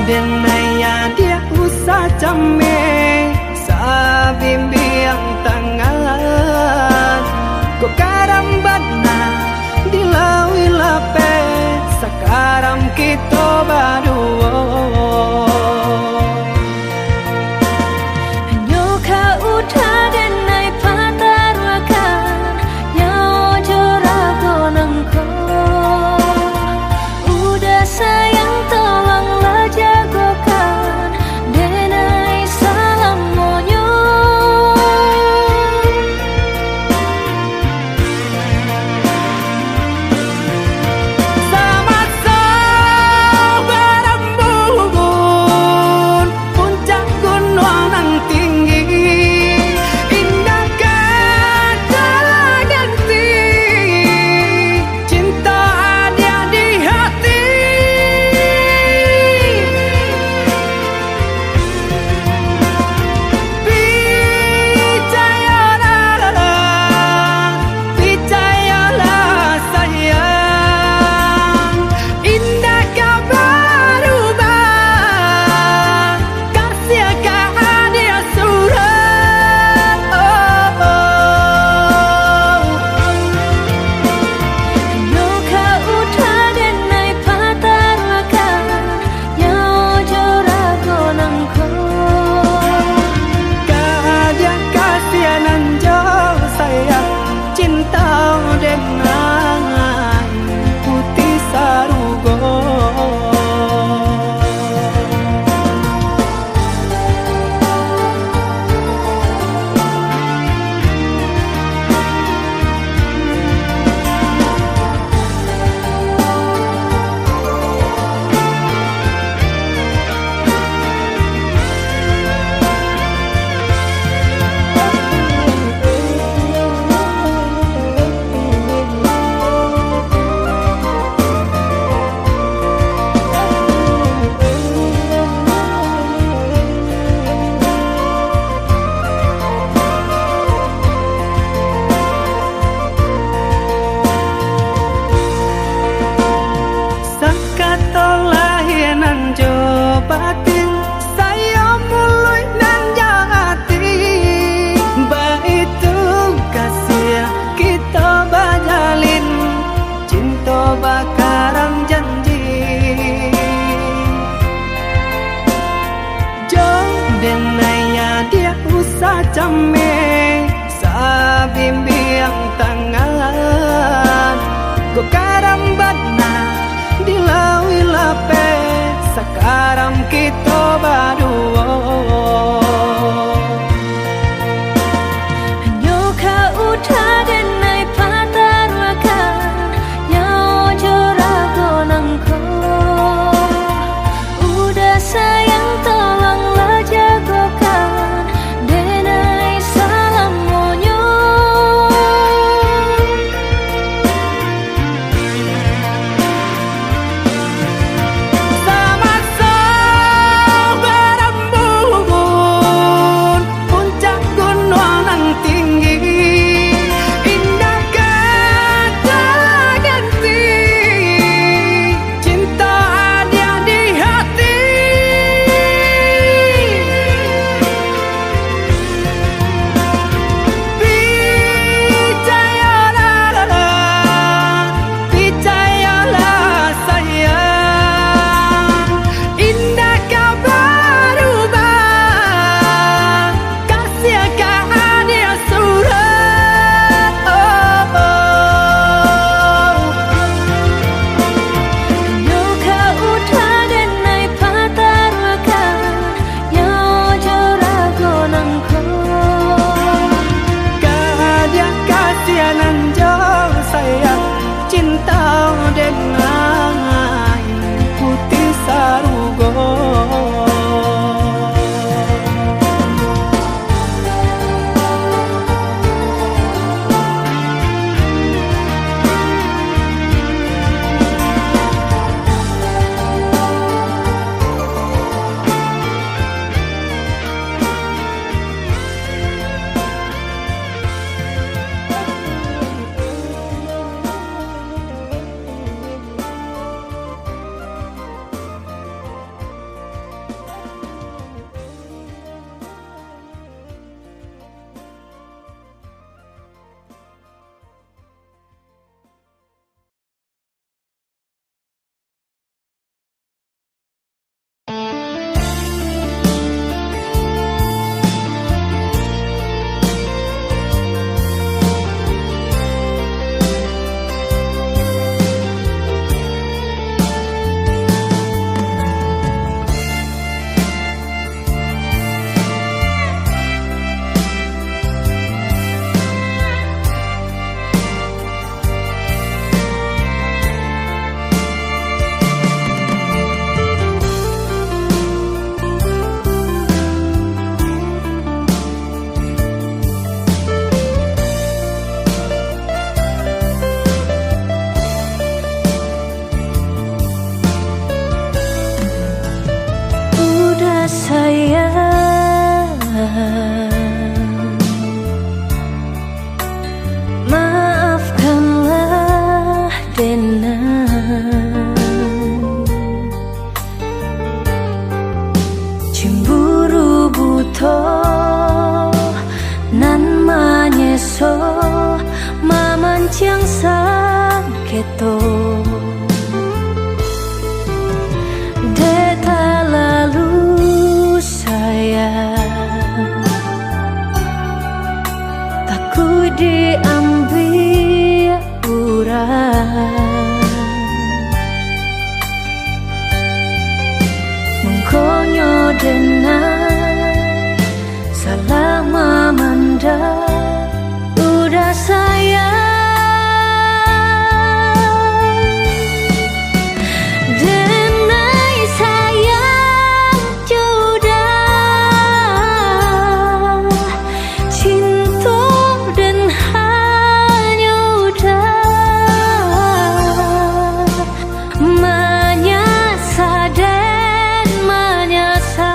denaya dia usah came sa bimbiang tangan ko karambat na dilawi lape sakaram kito baduo hanya kau udah denai patarwakan nyawa jorago nangko udah sayang tolonglah jagokan denai salam monyo sama berembun puncak gunung yang tinggi indah kata ganti cinta ada di hati percayalah sayang indah kau berubah kasih kau dia surat hanya kau udah denai patarwakan nyawa jorago nangko Kadia kasihanan jauh sayang cinta dengan putih sarugo Sakatolah nan jo batin saya mulai nan jati baitu kasih kita bajalin cinta bakaran janji jo denaya dia usah came sa bimbiang tangan ko karambat na dilawi lape sakaram kito baduo hanya kau udah denai patarwakan nyawa jorago nangko udah sayang tolonglah jagokan denai salam monyo sayang, maafkanlah Denai. Cemburu buto nan manyeso mamancang saketo. Deta lalu sayang, takut diambil urang. Mengkonyo Denai salah mamanda udah sayang. Denai sayang sudah cinta dan hanya udah menyasa dan menyasa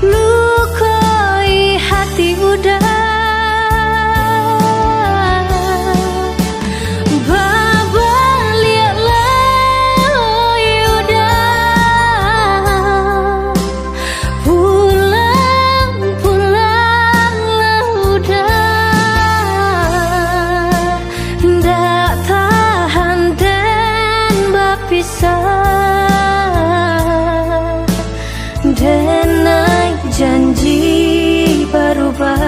lukai hati udah babalialah udah pulang-pulanglah udah ndak tahan dan berpisah. Denai janji berubah.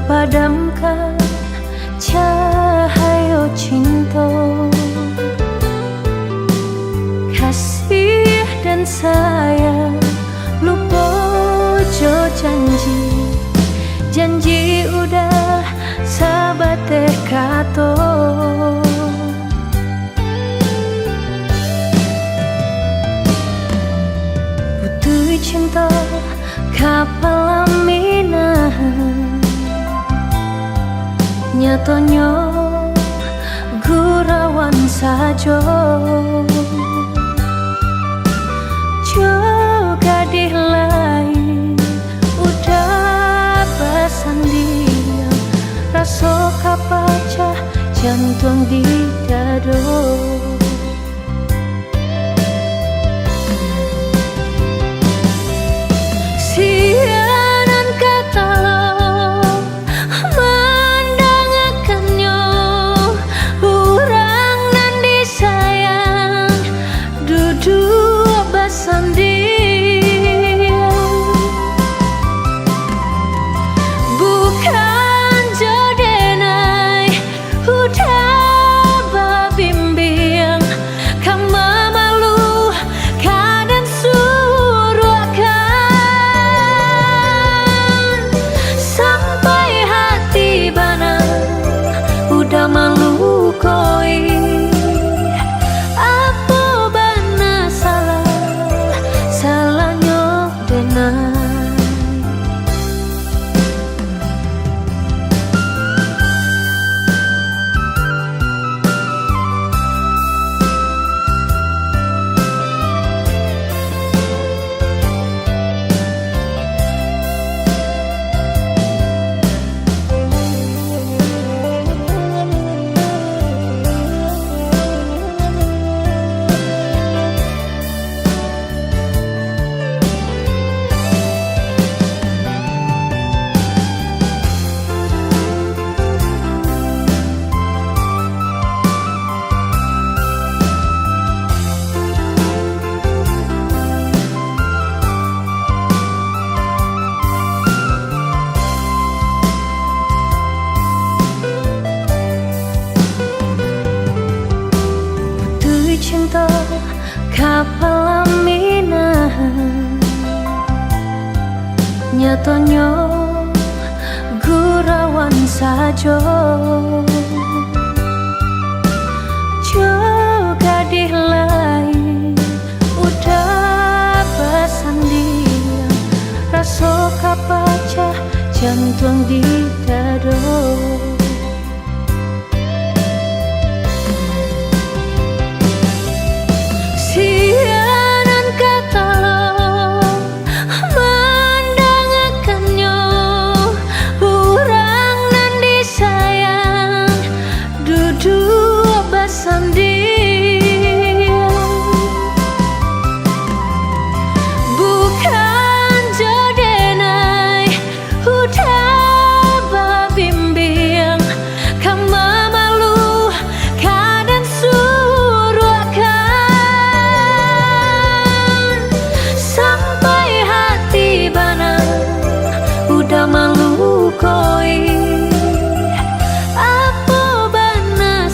padamkan cahaya cinta. Kasih dan sayang lupa jo janji udah sahabat kato. Butuh cinta kapal aminah, nyatanya gurawan saja. Juga di lain udah bersendiang, rasa kapacah jantung di dado. Sianan kata mendangakannya, orang nan disayang duduk bersanding. Bukan jodenai udah babimbing, kama malu kadang suruhkan. Sampai hati bana udah malu koi, apa bana salahnya denai. Cinta kapal aminah, nyatanya gurawan saja. Juga di lain udah bersendiang, rasa kapacah jantung di dado. Sianan kata mendangakannya, orang nan disayang duduk bersanding. Bukan jodenai udah babimbing, kama malu kadang suruhkan. Sampai hati bana udah malu koi, apa bana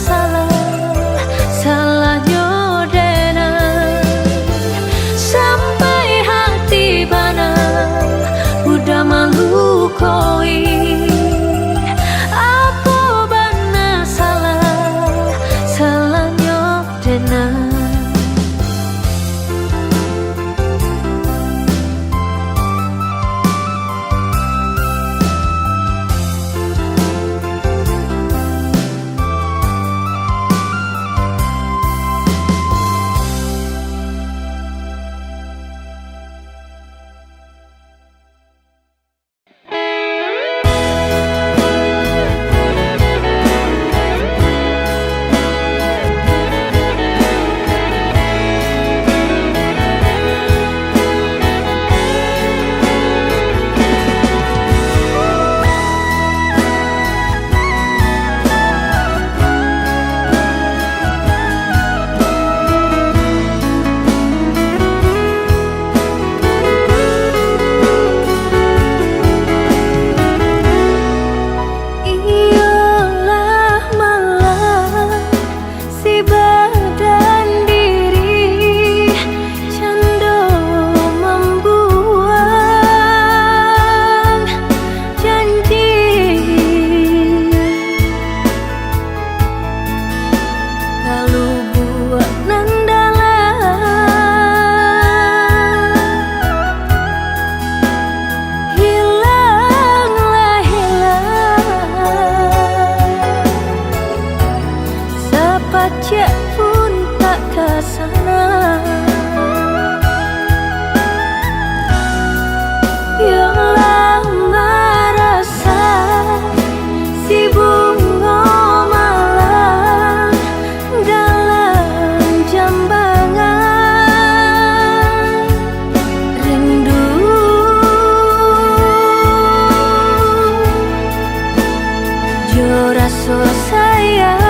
sana. Yang lama rasa si bunga malam dalam jambangan rindu. Jo rasa sayang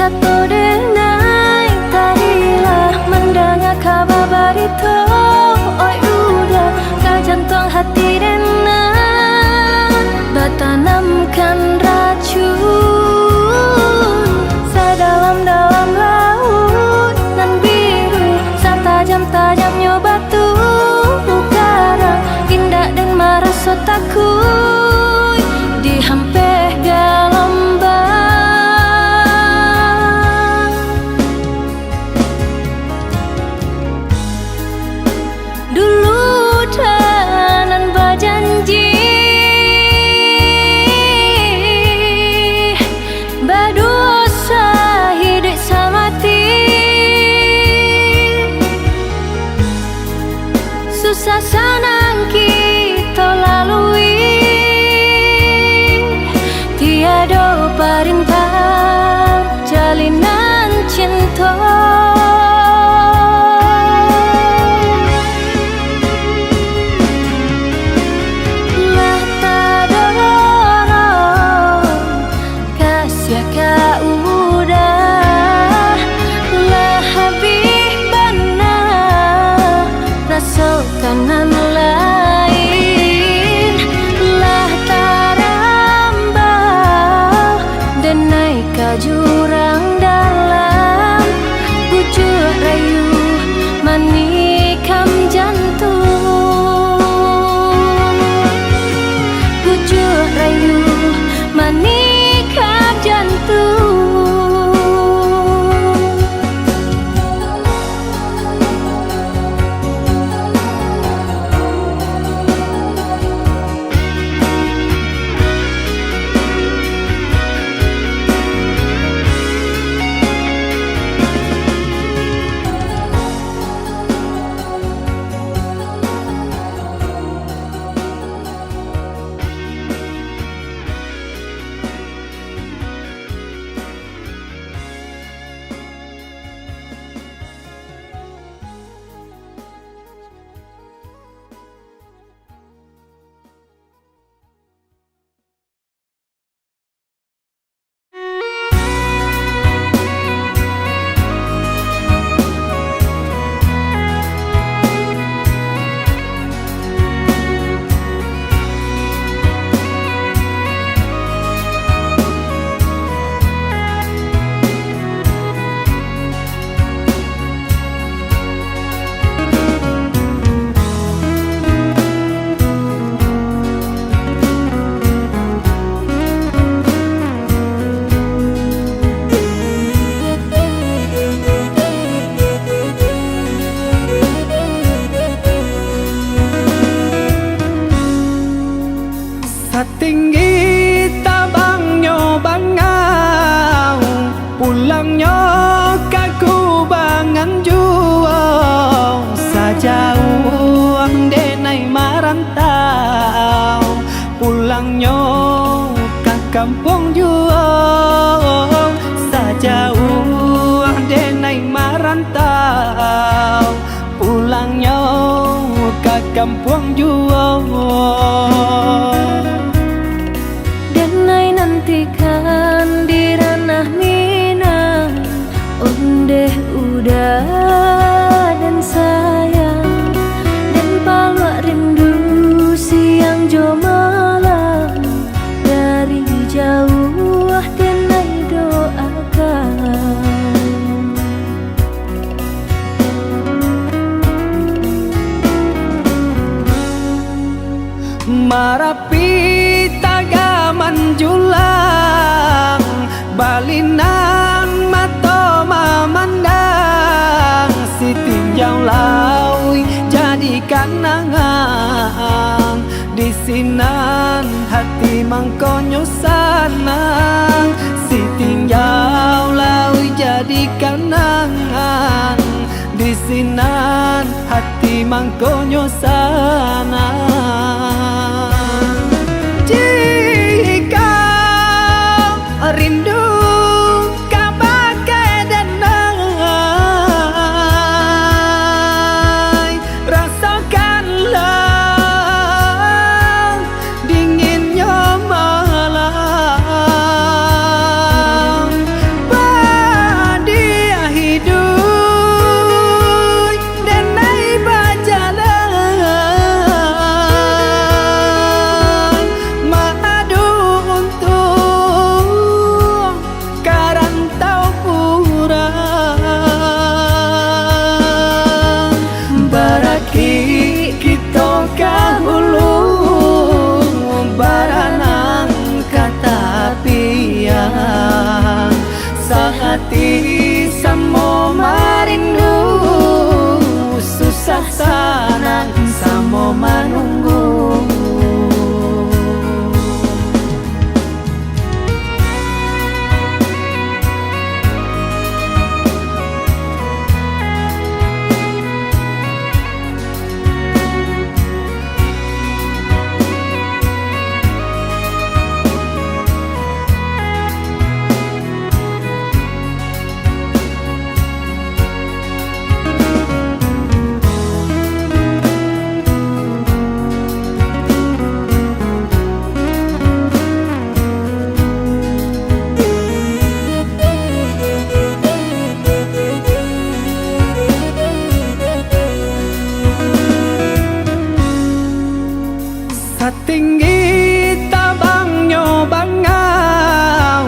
satu denai tadilah mendengar kabar barito. Oi udah kau jantung hati denai bertanamkan racun sedalam-dalam laut nan biru setajam-tajamnya batu karang indah dan merasa takut dihampir gelombang. Dulu tenan berjanji berdosa hidup semati, susah senang kita lalui, tiada perintah jalinan cinta. Lah tak ada kasih kau udah lah habis benar rasa kanan lain lah tarambau dan naik ke jurang dalam bujuk rayu manikam jantung, bujuk rayu manikam jantung. Setinggi tabangnya bangau pulangnya kaku bangan jual sajauh denai marantau pulangnya ke kampung jual sajauh denai marantau pulangnya ke kampung jual. Denai nantikan di ranah Minang, ondeh udah dan sayang dan palak rindu siang jo malam dari jauh denai doakan. Marapi tagaman julang balinan mata memandang si tinjau laui jadi kanangan di sinan hati mangkonyo sanang si tinjau laui jadi kanangan di sinan hati mangkonyo sanang. Jika rindu kabagai denai rasakanlah dinginnya malam. kahulu baranang katapian sahati samo marindu susah sanang samo manunggu. Tinggi tabangnya bangau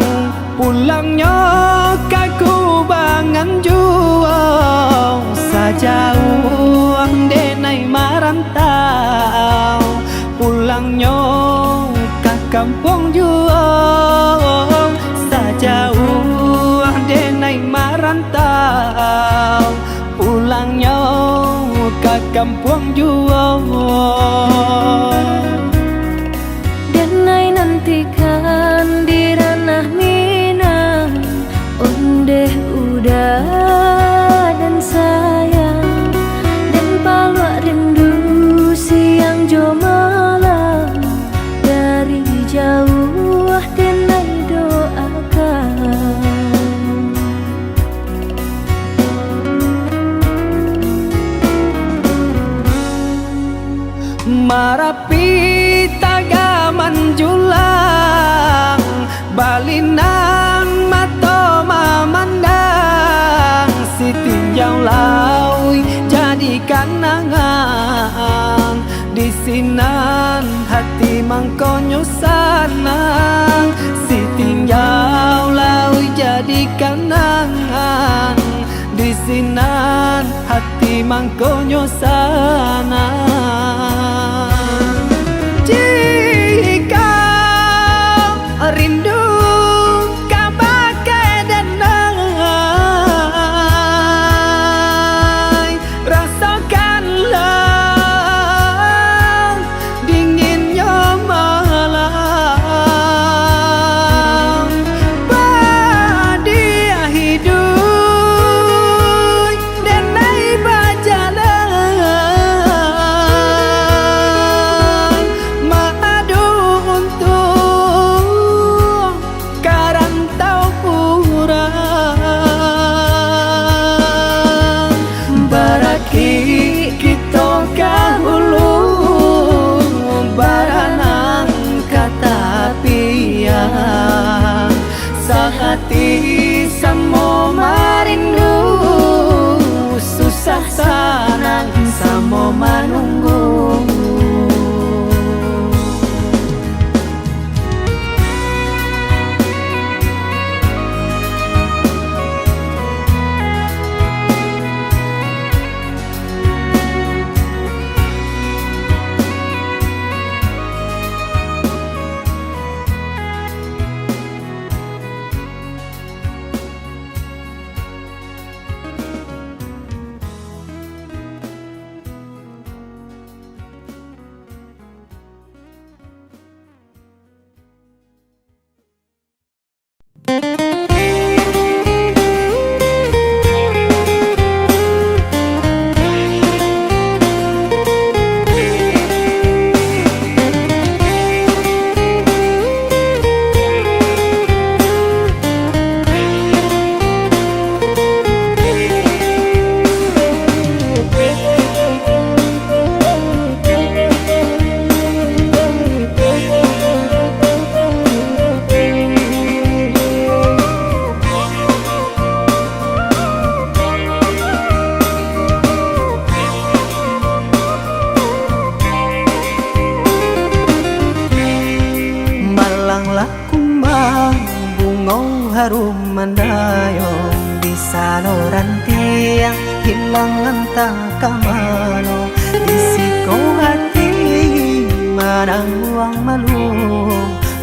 pulangnya kaku bangan juang sajauh denai marantau pulangnya ke kampung juang sajauh denai marantau pulangnya ke kampung juang. Nantikan di ranah Minang, ondeh udah dan sayang, dan palwa rindu siang jo malam dari jauh denai doakan. Marapi tagaman julang balinan mato mamandang si tinjau laui jadi kanangan di sinan hati mangkonyo sanang si tinjau laui jadi kanangan di sinan hati mangkonyo sanang. Jika rindu kabakai denai rasakanlah dinginnya malam badia hidup denai bajalan madu untuk karantau kurang baraki kita kahulu baranang katapian sahati samo marindu susah sanang samo manunggu. harum mandayong di saluran tiang hilang entah kamano di siko hati manang uang malu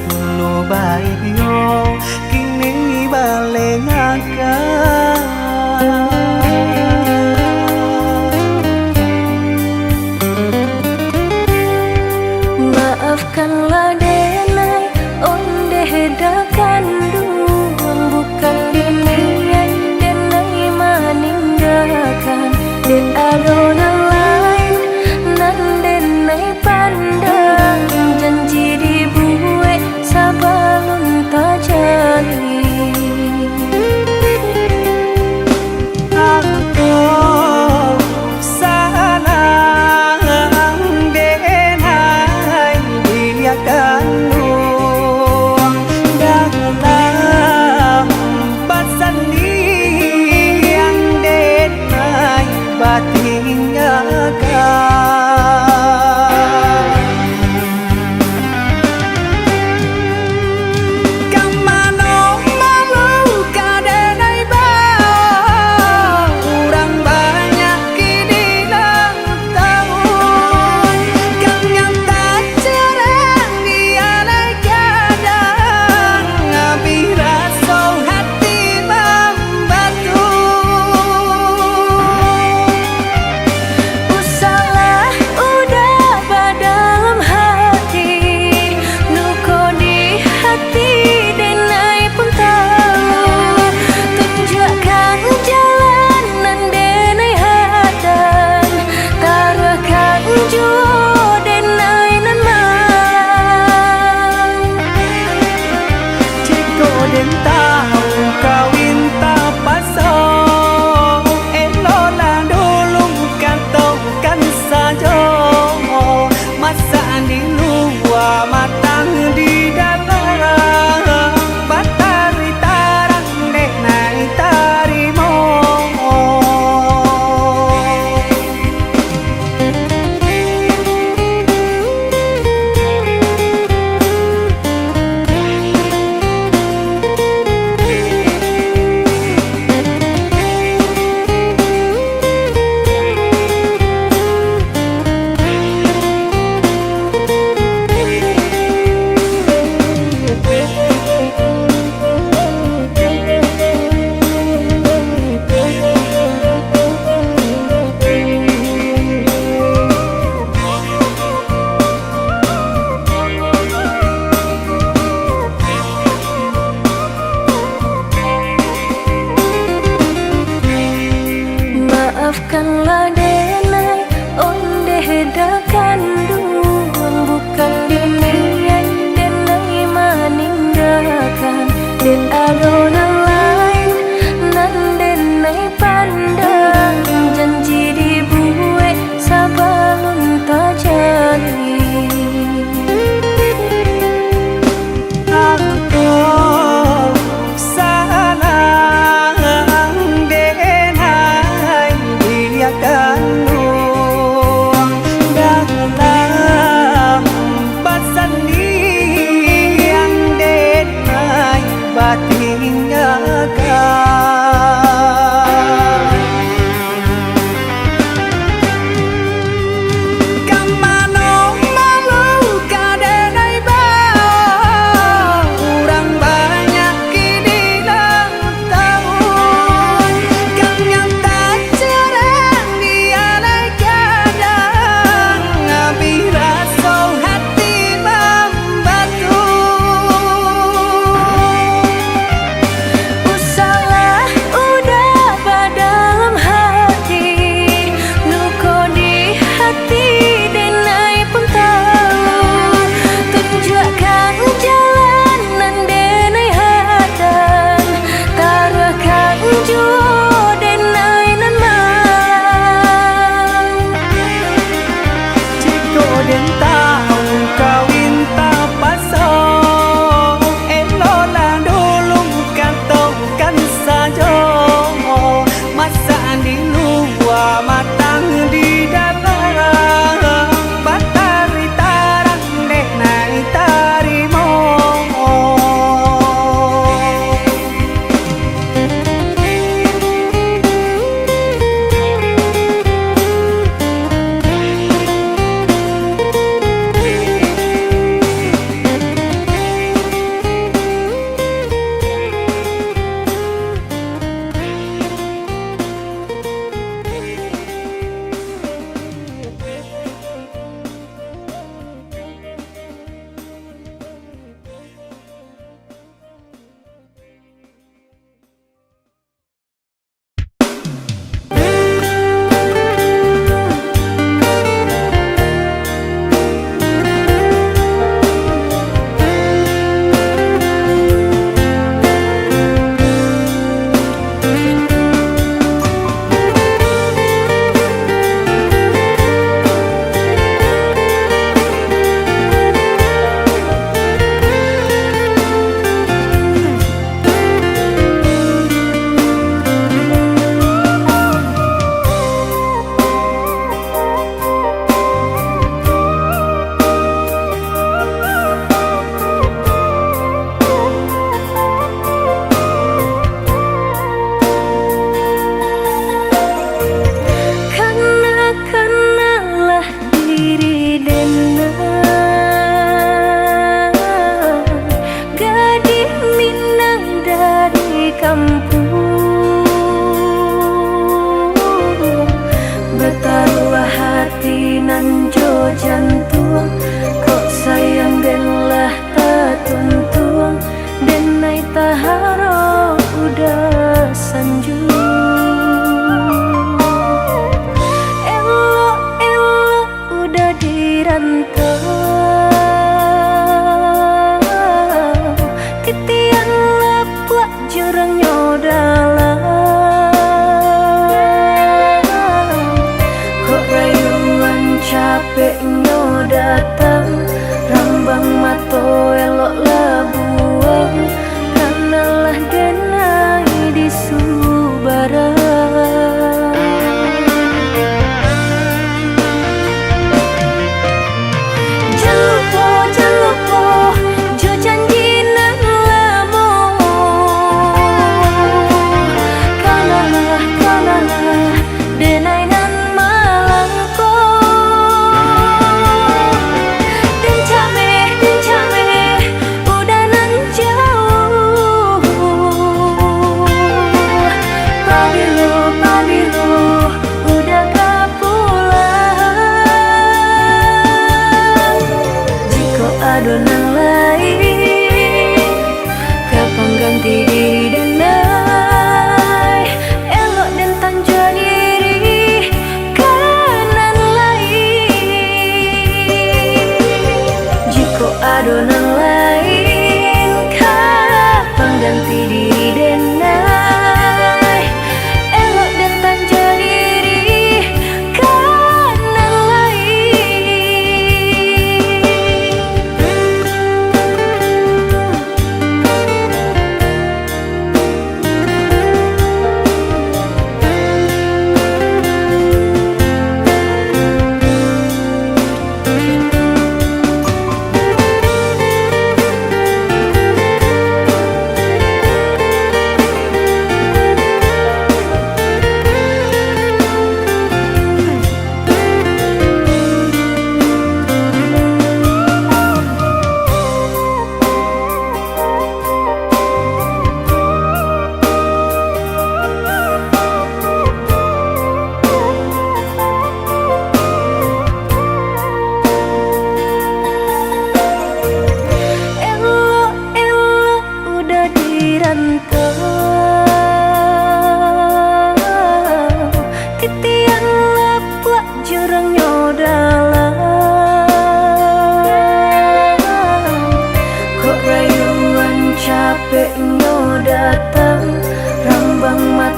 dulu baik yo kini balik ngakak. Maafkanlah denai onde hedakan duang bukan dinian denai meninggalkan den adona lain nan denai pandang janji dibuat sabalun tak jadi. Maafkanlah denai onde hedakan duang bukan dinian denai meninggalkan den adona lain nan denai pandang janji dibuat sabalun tak jadi. Tinggal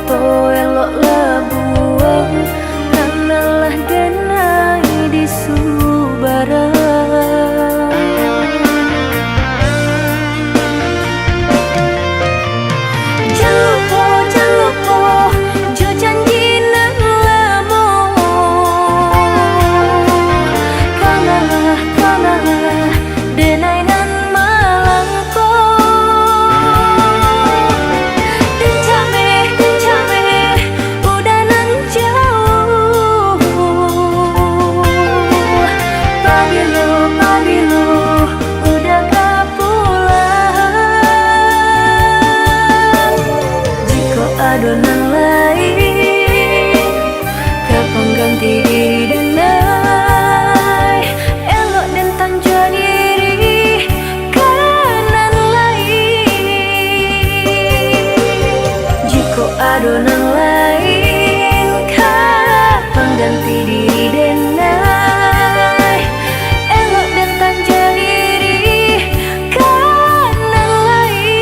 to elok labuang kanalah denai di Subara. Adonan lain kau pengganti diri denai elok dan tanja diri kanan lain. Jika adonan lain kau pengganti diri denai elok dan tanja diri kanan lain.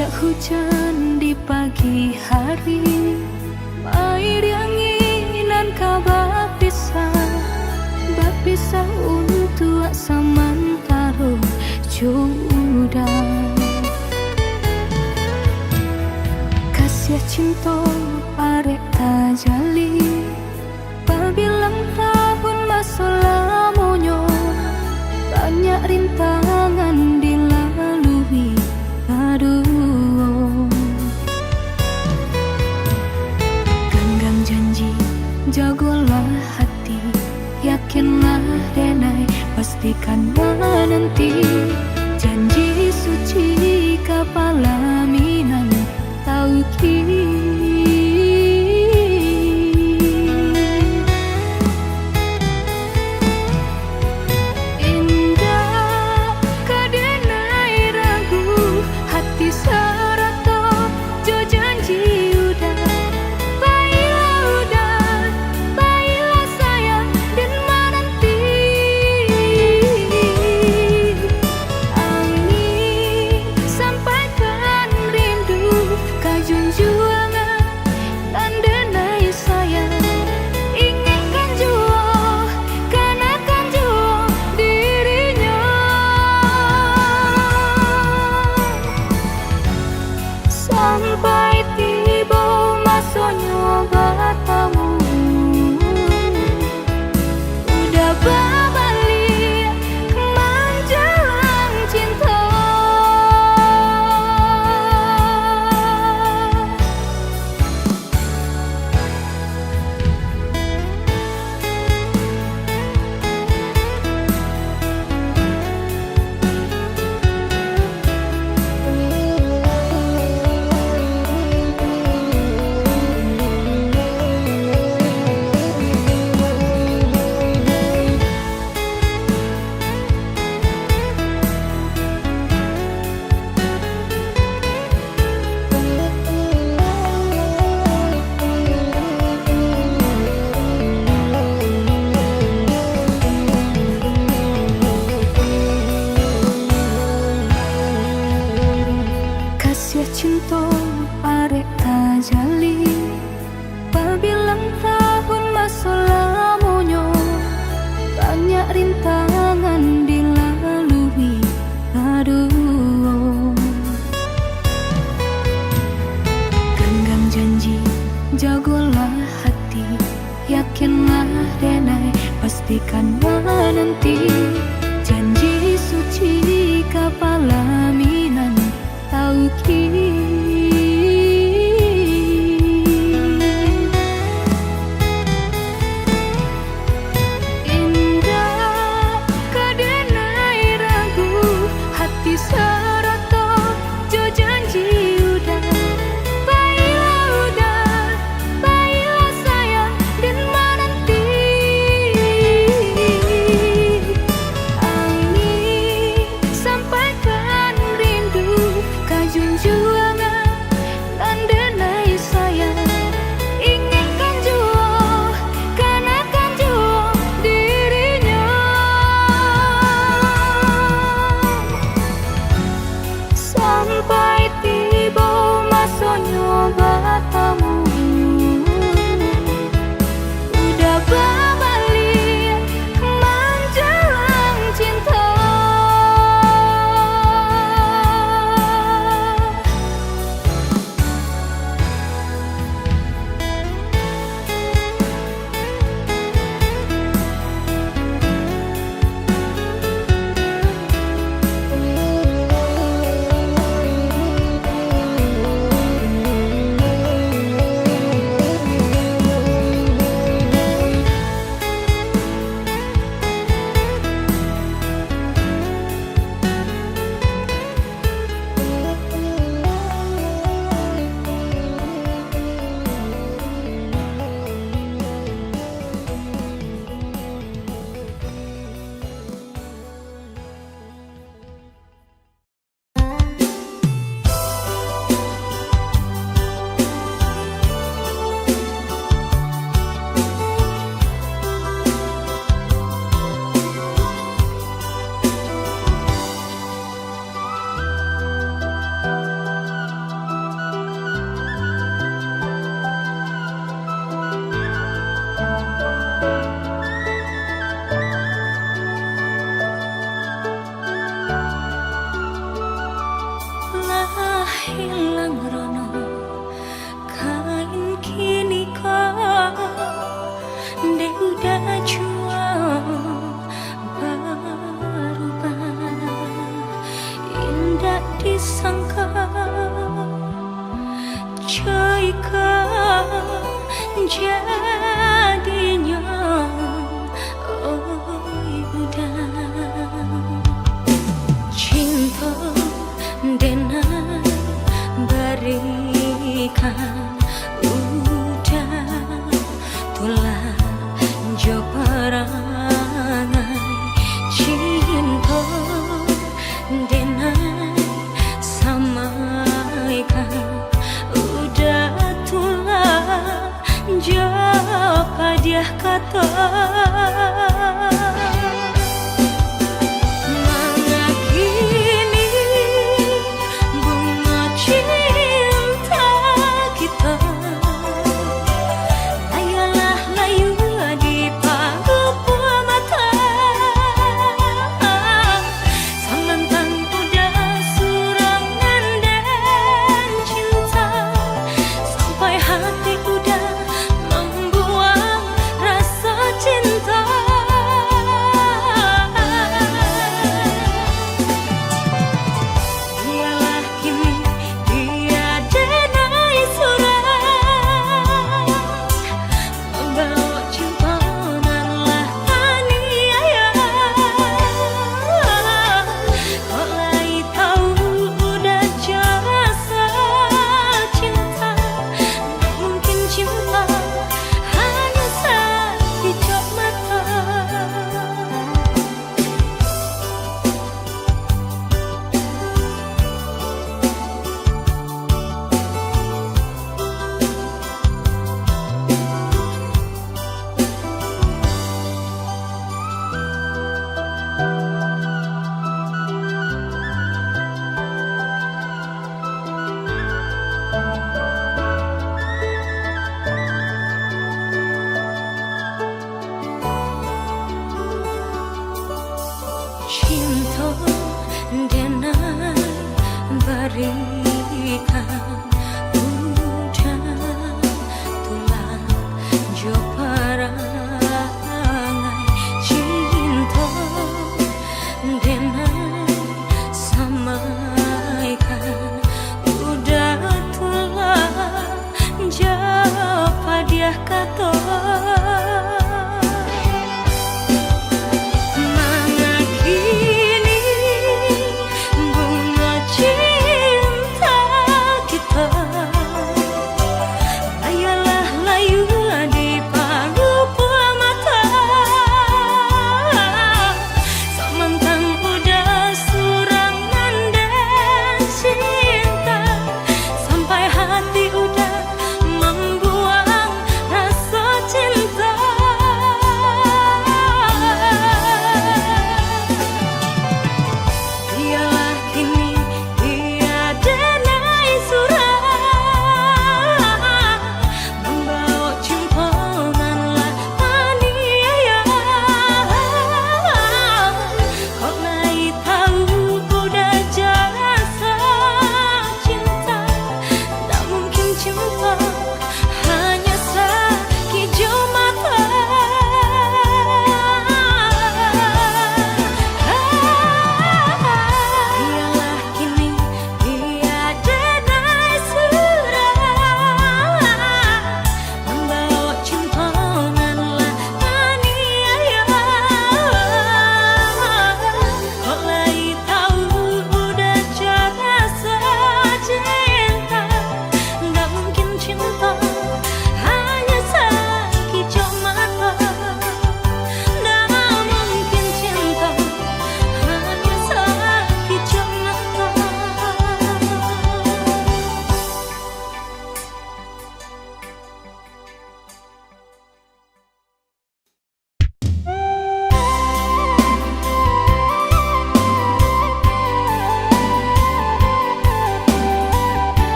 Sejak hujan di pagi hari, air anginan kabar pisah untuk samantara jodoh. Kasih cinta arek tajali, pabilang tahun masa lamonyo, banyak rintangan dilalui. Aduh, genggam janji, jagolah hati, yakinlah denai, pastikan menanti. Janji suci kepala minan tauhid. Indah kadenai ragu, hati serato jo janji udah. Baiklah sayang dan menanti. Angin sampaikan rindu, kajunjuangan dan denai sayang. Ingatkan jua, kanakan jua dirinya. Sampai tiba masanya bertemu, udah berbalik menjelang cinta. Kasih cinta arek tajali, pabilang tahun masa lamonyo, banyak rintangan dilalui. Aduh, genggam janji, jagolah hati, yakinlah denai, pastikan menanti. Janji suci kepala minan tauhid. Indah kadenai ragu, hati serato jo janji udah. Baiklah sayang dan menanti. Angin sampaikan percayakan jadinya udah cinta dengan berikan udah tulah jo perangai cinta dengan samaikan udah tulah jo padiah kata hati udah membuang rasa cinta.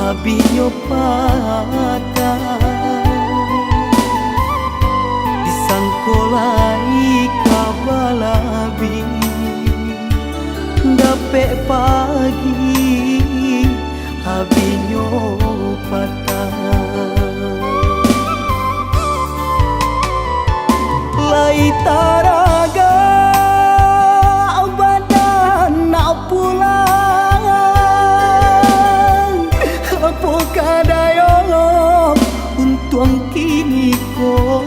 abinyo patah disangkolai kabalabi dapet pagi abinyo patah lai taraga badan nak pulang apa kadayong untuang kini ko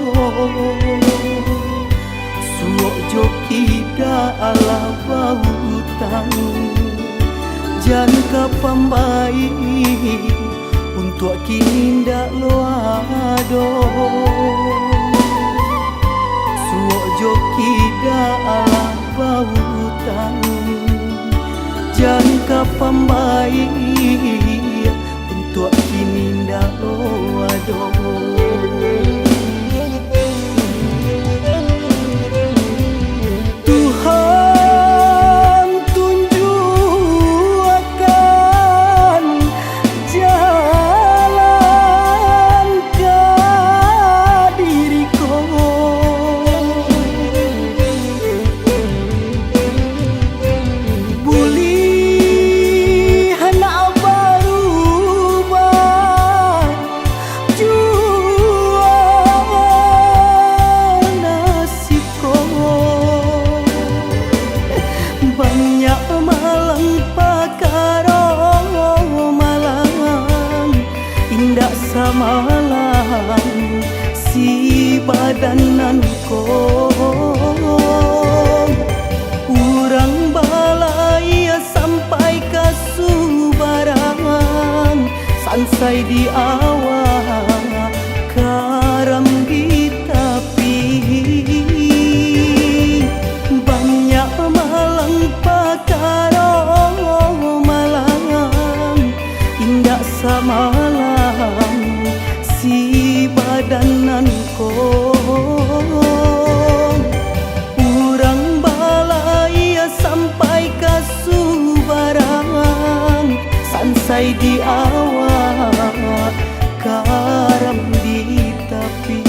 suok jokida ala bautan jan kapambai untuk kini ndak loado suok jokida ala bautan jan kapambai untuk kini ndak loado Tuhan tunjukkan jalan ke diriku boleh nak berubah jual nasibku banyak malang pakaro malang indah samalang si badananku urang balai sampai ke Subarang sansai di awal karam di tepi banyak malang pakaro malang indah samalang si badananku urang balai sampai ke Subarang sansai di awal karam di tepi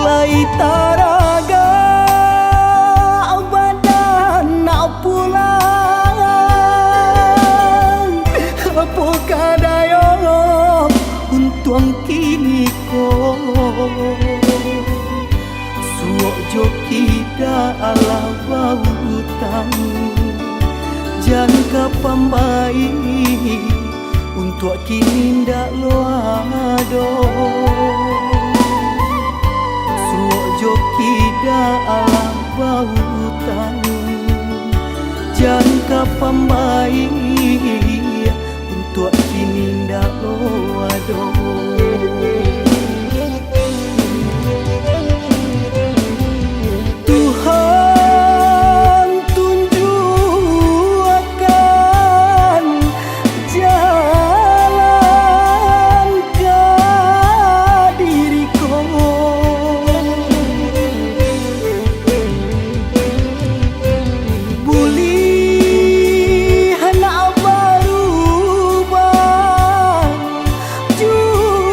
lai taraga badan nak pulang apa kadayong untuang kini ko suok jokida ala bautan jan kapambai untuk kini ndak loado jokida ala bautan jan kapambai untuk kini ndak loado Tuhan tunjukkan jalan ke diriku boleh nak berubah jual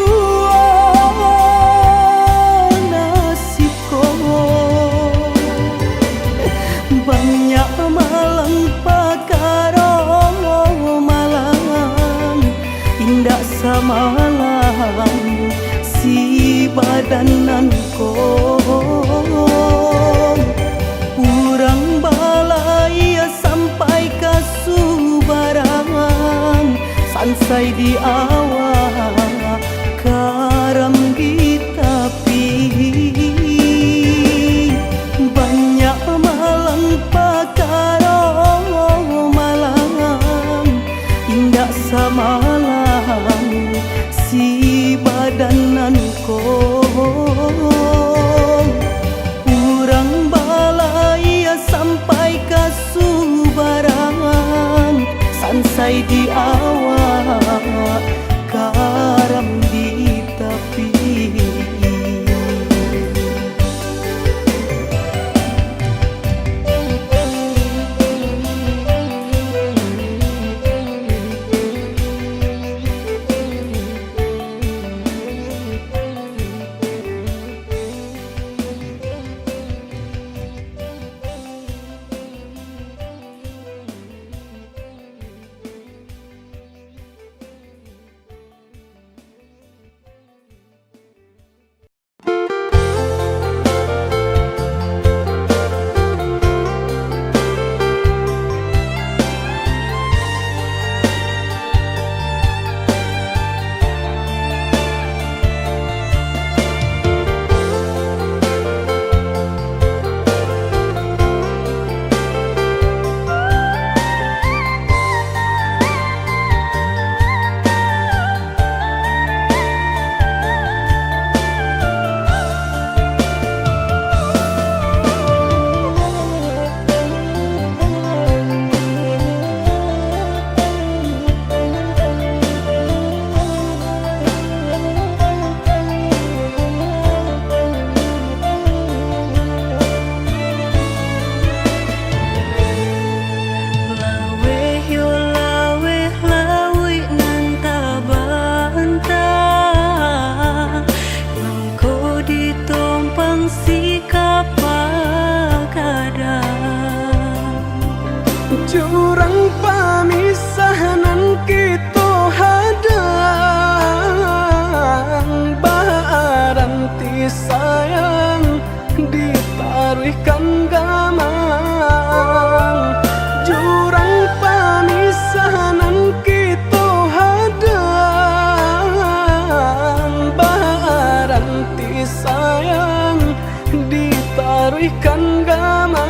sansai di awal karam di tepi. Banyak malang pakaro malam indah samalam si badanan ko. Urang balaya sampai ke Subaran sansai di awak karam di tepi. Jurang pamisahan kita hadang baranti sayang ditaruhkan gamang. Jurang pamisahan kita hadang baranti sayang ditaruhkan gamang.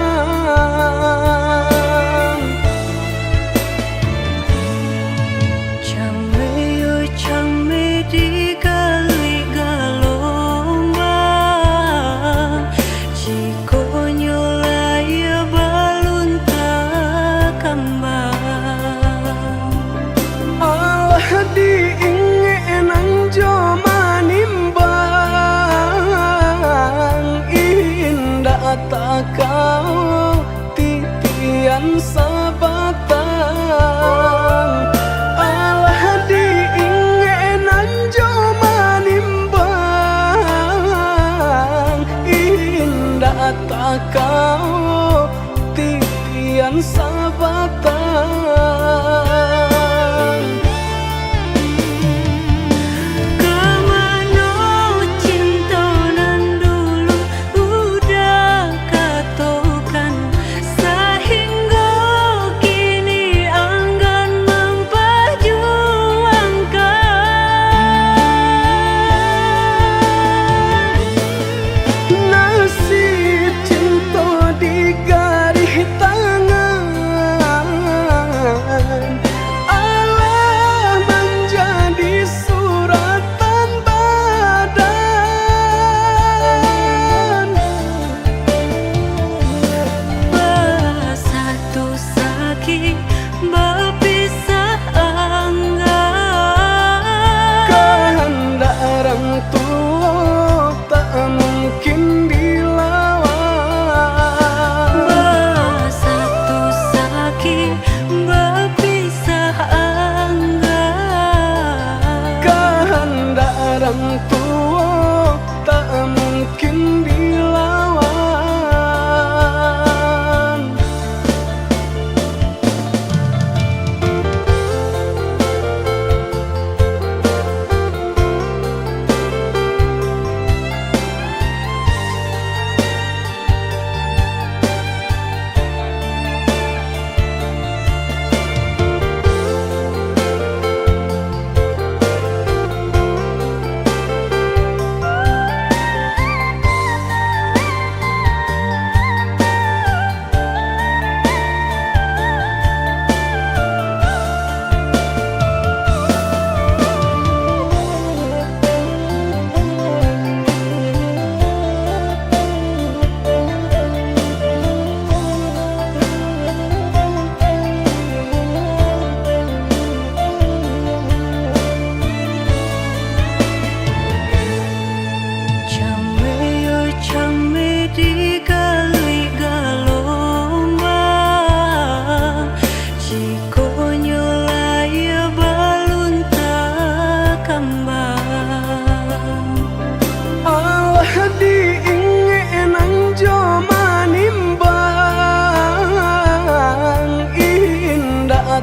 Kau titian sabatang alah diingenan jo manimbang indah tak kau titian sabatang.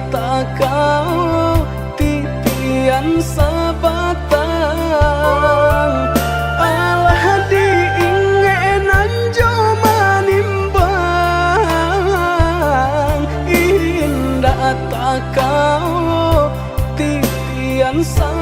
tak kau titian sabatang. Alah diingenan jo manimbang, indah tak kau titian sabatang.